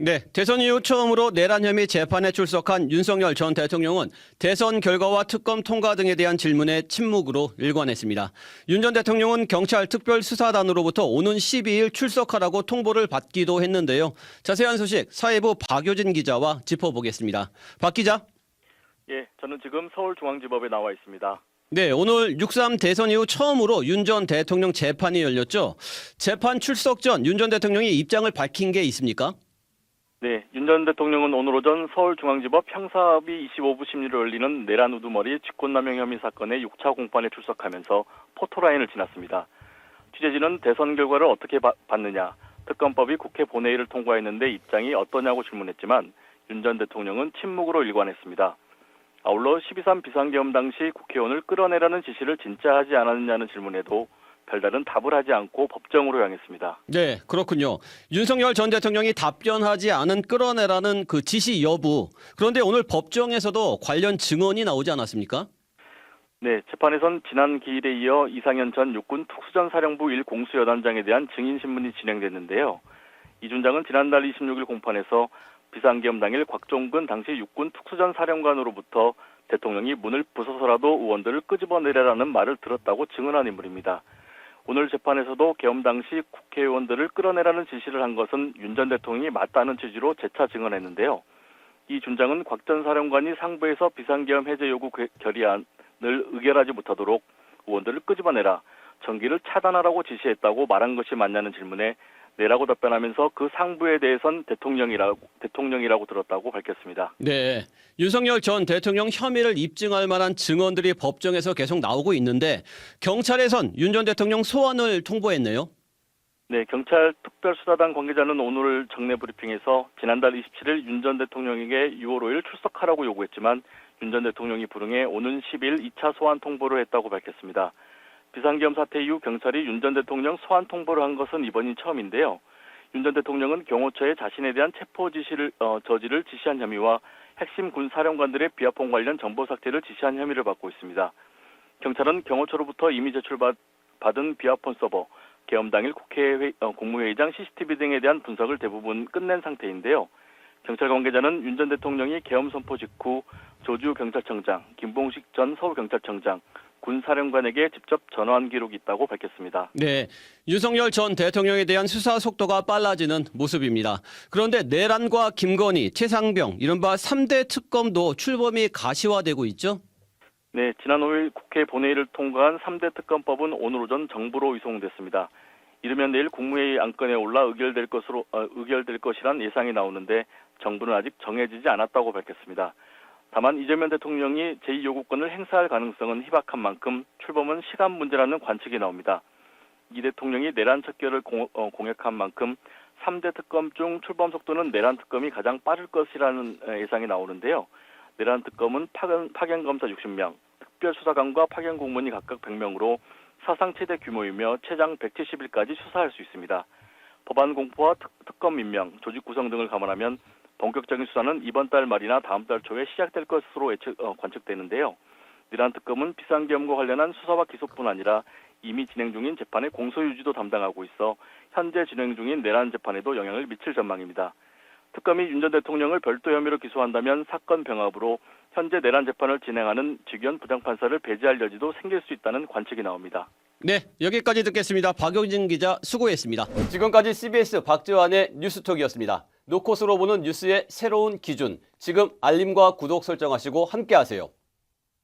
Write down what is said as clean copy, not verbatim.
네, 대선 이후 처음으로 내란 혐의 재판에 출석한 윤석열 전 대통령은 대선 결과와 특검 통과 등에 대한 질문에 침묵으로 일관했습니다. 윤 전 대통령은 경찰 특별수사단으로부터 오는 12일 출석하라고 통보를 받기도 했는데요. 자세한 소식 사회부 박효진 기자와 짚어보겠습니다. 박 기자. 예, 저는 지금 서울중앙지법에 나와 있습니다. 네, 오늘 6.3 대선 이후 처음으로 윤 전 대통령 재판이 열렸죠. 재판 출석 전 윤 전 대통령이 입장을 밝힌 게 있습니까? 네, 윤 전 대통령은 오늘 오전 서울중앙지법 형사합의 25부 심리를 열리는 내란 우두머리 직권남용 혐의 사건의 6차 공판에 출석하면서 포토라인을 지났습니다. 취재진은 대선 결과를 어떻게 봤느냐, 특검법이 국회 본회의를 통과했는데 입장이 어떠냐고 질문했지만 윤 전 대통령은 침묵으로 일관했습니다. 아울러 12.3 비상계엄 당시 국회의원을 끌어내라는 지시를 진짜 하지 않았느냐는 질문에도 별다른 답을 하지 않고 법정으로 향했습니다. 네, 그렇군요. 윤석열 전 대통령이 답변하지 않은 끌어내라는 그 지시 여부. 그런데 오늘 법정에서도 관련 증언이 나오지 않았습니까? 네, 재판에선 지난 기일에 이어 이상현 전 육군 특수전사령부 1 공수여단장에 대한 증인신문이 진행됐는데요. 이 준장은 지난달 26일 공판에서 비상계엄 당일 곽종근 당시 육군 특수전사령관으로부터 대통령이 문을 부숴서라도 의원들을 끄집어내라는 말을 들었다고 증언한 인물입니다. 오늘 재판에서도 계엄 당시 국회의원들을 끌어내라는 지시를 한 것은 윤 전 대통령이 맞다는 취지로 재차 증언했는데요. 이 준장은 곽 전 사령관이 상부에서 비상계엄 해제 요구 결의안을 의결하지 못하도록 의원들을 끄집어내라, 전기를 차단하라고 지시했다고 말한 것이 맞냐는 질문에 네라고 답변하면서 그 상부에 대해선 대통령이라고 들었다고 밝혔습니다. 네, 윤석열 전 대통령 혐의를 입증할 만한 증언들이 법정에서 계속 나오고 있는데 경찰에선 윤 전 대통령 소환을 통보했네요. 네, 경찰 특별수사단 관계자는 오늘 정례 브리핑에서 지난달 27일 윤 전 대통령에게 6월 5일 출석하라고 요구했지만 윤 전 대통령이 불응해 오는 10일 2차 소환 통보를 했다고 밝혔습니다. 비상계엄 사태 이후 경찰이 윤 전 대통령 소환 통보를 한 것은 이번이 처음인데요. 윤 전 대통령은 경호처에 자신에 대한 체포 저지를 지시한 혐의와 핵심 군 사령관들의 비화폰 관련 정보 삭제를 지시한 혐의를 받고 있습니다. 경찰은 경호처로부터 이미 제출받은 비화폰 서버, 계엄 당일 국무회의장 CCTV 등에 대한 분석을 대부분 끝낸 상태인데요. 경찰 관계자는 윤 전 대통령이 계엄 선포 직후 조주 경찰청장, 김봉식 전 서울경찰청장, 군 사령관에게 직접 전화한 기록이 있다고 밝혔습니다. 네, 윤석열 전 대통령에 대한 수사 속도가 빨라지는 모습입니다. 그런데 내란과 김건희, 최상병, 이른바 3대 특검도 출범이 가시화되고 있죠? 네, 지난 5일 국회 본회의를 통과한 3대 특검법은 오늘 오전 정부로 이송됐습니다. 이르면 내일 국무회의 안건에 올라 의결될 것이란 예상이 나오는데 정부는 아직 정해지지 않았다고 밝혔습니다. 다만 이재명 대통령이 제2요구권을 행사할 가능성은 희박한 만큼 출범은 시간 문제라는 관측이 나옵니다. 이 대통령이 내란 척결을 공약한 만큼 3대 특검 중 출범 속도는 내란 특검이 가장 빠를 것이라는 예상이 나오는데요. 내란 특검은 파견검사 60명, 특별수사관과 파견공무원이 각각 100명으로 사상 최대 규모이며 최장 170일까지 수사할 수 있습니다. 법안 공포와 특검 임명, 조직 구성 등을 감안하면 본격적인 수사는 이번 달 말이나 다음 달 초에 시작될 것으로 관측되는데요. 내란 특검은 비상계엄과 관련한 수사와 기소뿐 아니라 이미 진행 중인 재판의 공소유지도 담당하고 있어 현재 진행 중인 내란 재판에도 영향을 미칠 전망입니다. 특검이 윤 전 대통령을 별도 혐의로 기소한다면 사건 병합으로 현재 내란 재판을 진행하는 직위원 부장판사를 배제할 여지도 생길 수 있다는 관측이 나옵니다. 네, 여기까지 듣겠습니다. 박효진 기자 수고했습니다. 지금까지 CBS 박지환의 뉴스톡이었습니다. 노컷으로 보는 뉴스의 새로운 기준. 지금 알림과 구독 설정하시고 함께하세요.